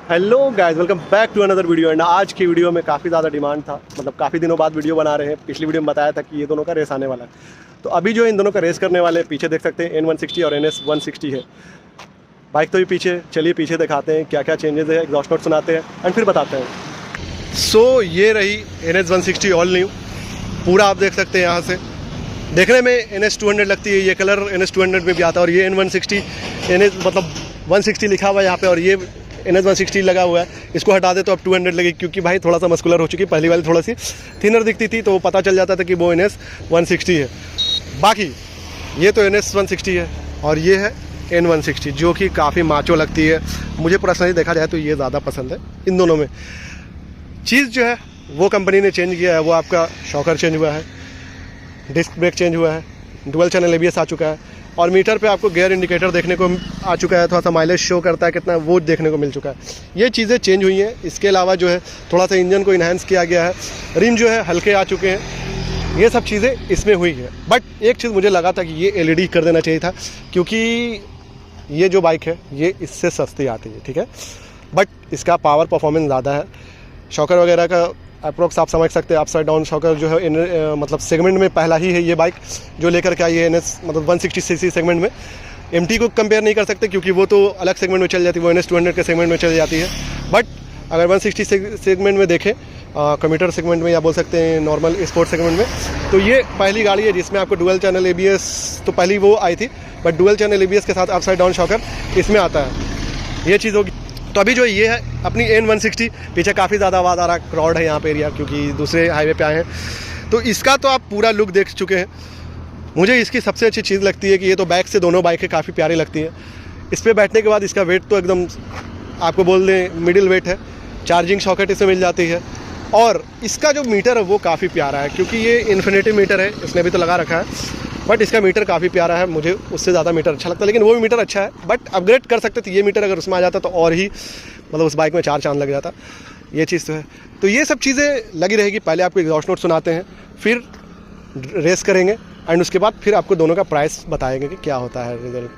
Hello guys, welcome back to another video. And आज की video में काफ़ी ज़्यादा डिमांड था, मतलब काफ़ी दिनों बाद वीडियो बना रहे हैं। पिछली वीडियो में बताया था कि ये दोनों का रेस आने वाला है, तो अभी जो इन दोनों का रेस करने वाले पीछे देख सकते हैं N160 और NS160 है। बाइक तो ही पीछे, चलिए पीछे दिखाते हैं क्या क्या चेंजेस है, एग्जॉस्ट नोट सुनाते हैं एंड फिर बताते हैं। सो ये रही NS160 ऑल न्यू, पूरा आप देख सकते हैं यहाँ से। देखने में NS200 लगती है, ये कलर NS200 में भी आता है। और ये N160 NS मतलब 160 लिखा हुआ है यहाँ पे, और ये NS160 लगा हुआ है। इसको हटा दे तो अब 200 लगेगी, क्योंकि भाई थोड़ा सा मस्कुलर हो चुकी है। पहली वाली थोड़ा सी थिनर दिखती थी, तो पता चल जाता था कि वो NS160 है। बाकी ये तो NS160 है और ये है N160, जो कि काफ़ी माचो लगती है। मुझे पर्सनली देखा जाए तो ये ज़्यादा पसंद है इन दोनों में। चीज़ जो है वो कंपनी ने चेंज किया है, वो आपका शॉकर चेंज हुआ है, डिस्क ब्रेक चेंज हुआ है, डुअल चैनल ABS आ चुका है, और मीटर पे आपको गियर इंडिकेटर देखने को आ चुका है। थोड़ा सा माइलेज शो करता है कितना, वो देखने को मिल चुका है। ये चीज़ें चेंज हुई हैं। इसके अलावा जो है थोड़ा सा इंजन को इन्हांस किया गया है, रिम जो है हल्के आ चुके हैं। ये सब चीज़ें इसमें हुई है। बट एक चीज़ मुझे लगा था कि ये LED कर देना चाहिए था, क्योंकि ये जो बाइक है ये इससे सस्ती आती है, ठीक है। बट इसका पावर परफॉर्मेंस ज़्यादा है। शॉकर वगैरह का अप्रोक्स आप समझ सकते हैं। अपसाइड डाउन शॉकर जो है मतलब सेगमेंट में पहला ही है ये बाइक जो लेकर के आई है NS मतलब 160cc सेगमेंट में। MT को कंपेयर नहीं कर सकते, क्योंकि वो तो अलग सेगमेंट में चल जाती है, वो NS200 के सेगमेंट में चली जाती है। बट अगर 160 सेगमेंट में देखें, कम्यूटर सेगमेंट में या बोल सकते हैं नॉर्मल स्पोर्ट सेगमेंट में, तो ये पहली गाड़ी है जिसमें आपको डुअल चैनल ABS, तो पहली वो आई थी, बट डुअल चैनल ABS के साथ अपसाइड डाउन शॉकर इसमें आता है। ये चीज़ होगी। तो अभी जो ये है अपनी N160, पीछे काफ़ी ज़्यादा आवाज़ आ रहा है, क्राउड है यहाँ पे एरिया, क्योंकि दूसरे हाईवे पे आए हैं। तो इसका तो आप पूरा लुक देख चुके हैं। मुझे इसकी सबसे अच्छी चीज़ लगती है कि ये तो बैक से दोनों बाइकें काफ़ी प्यारी लगती हैं। इस पर बैठने के बाद इसका वेट तो एकदम आपको बोल दें मिडिल वेट है। चार्जिंग सॉकेट इसमें मिल जाती है, और इसका जो मीटर है वो काफ़ी प्यारा है, क्योंकि ये इन्फिनिटी मीटर है, इसने भी तो लगा रखा है। बट इसका मीटर काफ़ी प्यारा है, मुझे उससे ज़्यादा मीटर अच्छा लगता है, लेकिन वो भी मीटर अच्छा है। बट अपग्रेड कर सकते थे, ये मीटर अगर उसमें आ जाता तो और ही मतलब उस बाइक में 4 चांद लग जाता। ये चीज़ तो है। तो ये सब चीज़ें लगी रहेगी। पहले आपको एग्जॉस्ट नोट सुनाते हैं, फिर रेस करेंगे, एंड उसके बाद फिर आपको दोनों का प्राइस बताएंगे कि क्या होता है रिजल्ट।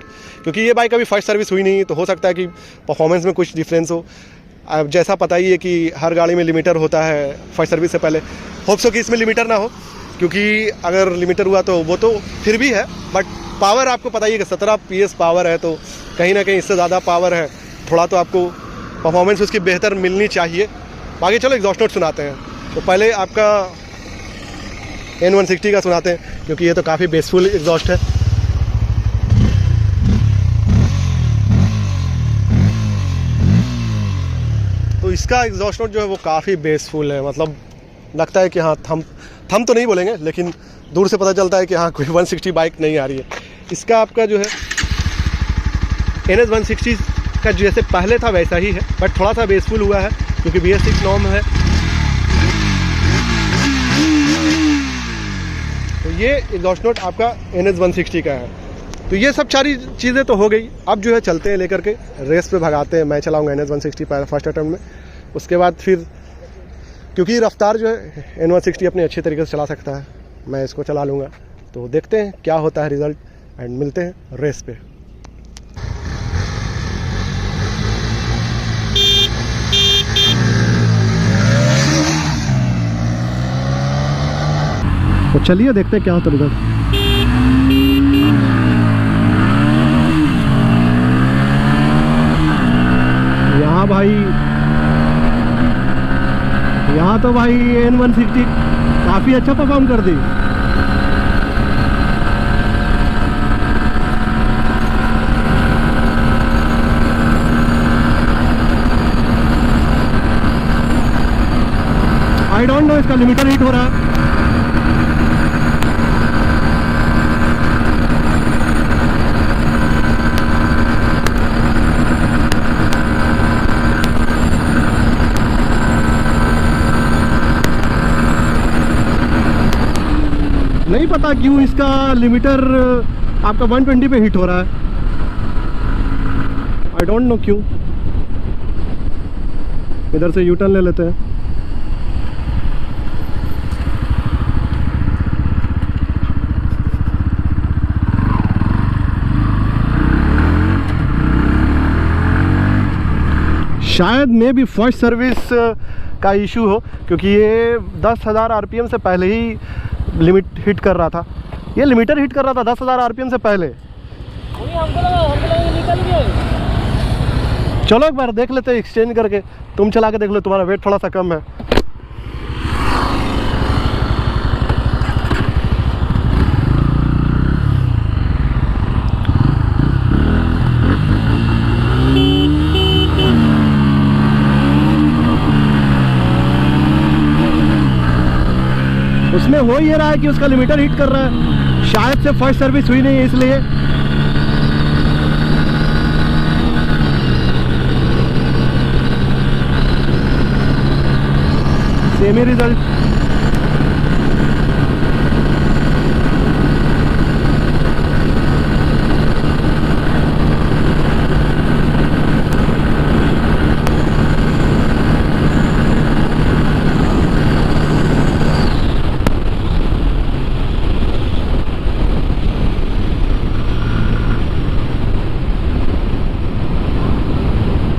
क्योंकि ये बाइक अभी फर्स्ट सर्विस हुई नहीं, तो हो सकता है कि परफॉर्मेंस में कुछ डिफरेंस हो। अब जैसा पता ही है कि हर गाड़ी में लिमिटर होता है फर्स्ट सर्विस से पहले। होप सो कि इसमें लिमिटर ना हो, क्योंकि अगर लिमिटर हुआ तो वो तो फिर भी है। बट पावर आपको पता ही है कि 17 PS पावर है, तो कहीं ना कहीं इससे ज़्यादा पावर है, थोड़ा तो आपको परफॉर्मेंस उसकी बेहतर मिलनी चाहिए। बाकी चलो एग्जॉस्ट नोट सुनाते हैं। तो पहले आपका N160 का सुनाते हैं, क्योंकि ये तो काफ़ी बेसफुल एग्जॉस्ट है। तो इसका एग्जॉस्ट नोट जो है वो काफ़ी बेसफुल है, मतलब लगता है कि हाँ थम तो नहीं बोलेंगे, लेकिन दूर से पता चलता है कि हाँ कोई 160 बाइक नहीं आ रही है। इसका आपका जो है NS160 का जैसे पहले था वैसा ही है, बट थोड़ा सा बेसफुल हुआ है, क्योंकि BS6 नॉर्म है। तो ये एग्जॉस्ट नोट आपका NS160 का है। तो ये सब सारी चीज़ें तो हो गई। अब जो है चलते हैं लेकर के रेस पे भगाते हैं। मैं चलाऊँगा NS160 फर्स्ट अटेम्प्ट में, उसके बाद फिर क्योंकि रफ्तार जो है N160 अपने अच्छे तरीके से चला सकता है, मैं इसको चला लूँगा। तो देखते हैं क्या होता है रिज़ल्ट, एंड मिलते हैं रेस पे। तो चलिए देखते हैं क्या होता है रिज़ल्ट। यहाँ तो भाई N160 काफ़ी अच्छा परफॉर्म कर दी। आई डोंट नो इसका लिमिटर हिट हो रहा है। नहीं पता क्यों इसका लिमिटर आपका 120 पे हिट हो रहा है। आई डोंट नो क्यों। इधर से यूटर्न ले लेते हैं। शायद मे भी फर्स्ट सर्विस का इशू हो, क्योंकि ये 10,000 आरपीएम से पहले ही लिमिट हिट कर रहा था। ये लिमिटर हिट कर रहा था 10,000 आरपीएम से पहले। हमको लगा निकल गया। चलो एक बार देख लेते हैं एक्सचेंज करके, तुम चला के देख लो, तुम्हारा वेट थोड़ा सा कम है। उसमें हो ये रहा है कि उसका लिमिटर हिट कर रहा है, शायद से फर्स्ट सर्विस हुई नहीं है इसलिए। Semi result.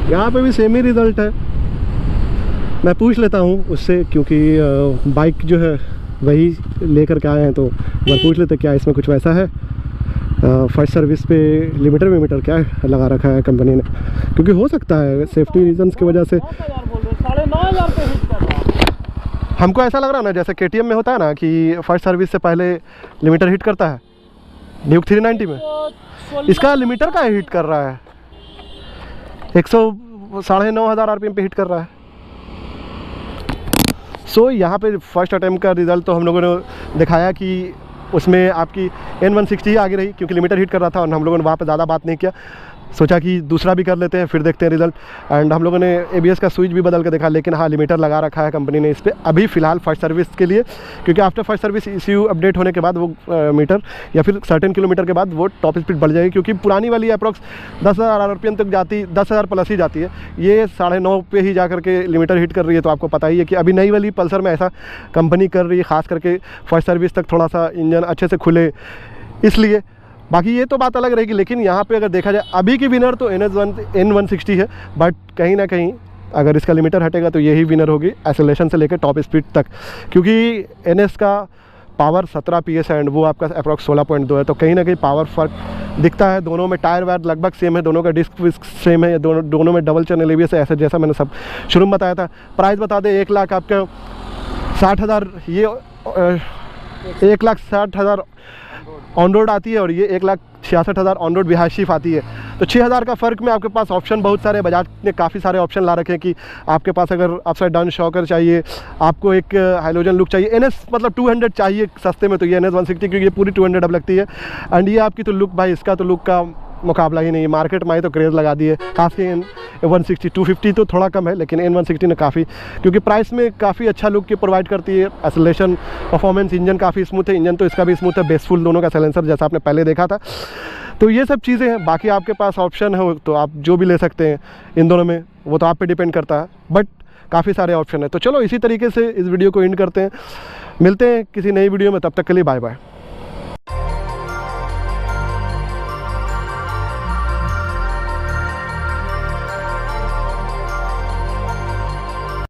यहाँ पे भी सेम ही रिज़ल्ट है। मैं पूछ लेता हूँ उससे, क्योंकि बाइक जो है वही लेकर के आए हैं, तो मैं पूछ लेते क्या इसमें कुछ वैसा है। फर्स्ट सर्विस पे लिमिटर विमिटर क्या लगा रखा है कंपनी ने, क्योंकि हो सकता है सेफ्टी रीजंस की वजह से। 9,500 पे हिट कर रहा। हमको ऐसा लग रहा है ना, जैसे KTM में होता है ना कि फर्स्ट सर्विस से पहले लिमिटर हिट करता है, ड्यूक 390 में इसका लिमिटर का हिट कर रहा है, 9,500 आरपीएम पे हिट कर रहा है। सो यहाँ पे फर्स्ट अटैम्प्ट का रिज़ल्ट तो हम लोगों ने दिखाया कि उसमें आपकी N160 आगे रही, क्योंकि लिमिटर हिट कर रहा था और हम लोगों ने वहाँ पे ज़्यादा बात नहीं किया, सोचा कि दूसरा भी कर लेते हैं फिर देखते हैं रिज़ल्ट। एंड हम लोगों ने ABS का स्विच भी बदल के देखा, लेकिन हाँ लिमिटर लगा रखा है कंपनी ने इस पर अभी फ़िलहाल फर्स्ट सर्विस के लिए, क्योंकि after first service ECU update होने के बाद वो मीटर या फिर सर्टेन किलोमीटर के बाद वो टॉप स्पीड बढ़ जाएगी, क्योंकि पुरानी वाली अप्रॉक्स 10,000 आरपीएम तक जाती, 10,000 प्लस ही जाती है, ये 9.5 पे ही जा करके लिमिटर हिट कर रही है। तो आपको पता ही है कि अभी नई वाली पल्सर में ऐसा कंपनी कर रही है, ख़ास करके फर्स्ट सर्विस तक थोड़ा सा इंजन अच्छे से खुले, इसलिए। बाकी ये तो बात अलग रहेगी, लेकिन यहाँ पे अगर देखा जाए अभी की विनर तो N160 है, बट कहीं ना कहीं अगर इसका लिमिटर हटेगा तो यही विनर होगी एक्सेलरेशन से लेकर टॉप स्पीड तक, क्योंकि NS का पावर 17 PS है एंड वो आपका अप्रॉक्स 16.2 है, तो कहीं ना कहीं पावर फर्क दिखता है। दोनों में टायर वायर लगभग सेम है, दोनों का डिस्क विस्क सेम है, दोनों में डबल चैनल ABS है, ऐसा जैसा मैंने सब शुरू में बताया था। प्राइस बता दें 1,00,000 आपका 60,000, ये 1,60,000 ऑन रोड आती है और ये 1,66,000 ऑन रोड बिहार शिफ्ट आती है। तो 6,000 का फ़र्क में आपके पास ऑप्शन बहुत सारे, बजाज ने काफ़ी सारे ऑप्शन ला रखे हैं कि आपके पास अगर अपसाइड डाउन शॉकर चाहिए, आपको एक हाइलोजन लुक चाहिए, NS मतलब 200 चाहिए सस्ते में, तो ये NS160 क्योंकि ये पूरी 200 अब लगती है। एंड ये आपकी तो लुक भाई, इसका तो लुक का मुकाबला ही नहीं, मार्केट में तो क्रेज़ लगा दिए, खास के N160 250 तो थोड़ा कम है, लेकिन N160 ने काफ़ी, क्योंकि प्राइस में काफ़ी अच्छा लुक की प्रोवाइड करती है। एक्सेलरेशन परफॉर्मेंस, इंजन काफ़ी स्मूथ है, इंजन तो इसका भी स्मूथ है, बेसफुल दोनों का साइलेंसर जैसा आपने पहले देखा था। तो ये सब चीज़ें हैं, बाकी आपके पास ऑप्शन है तो आप जो भी ले सकते हैं इन दोनों में, वो तो आप पे डिपेंड करता है, बट काफ़ी सारे ऑप्शन है। तो चलो इसी तरीके से इस वीडियो को एंड करते हैं, मिलते हैं किसी नई वीडियो में, तब तक के लिए बाय बाय।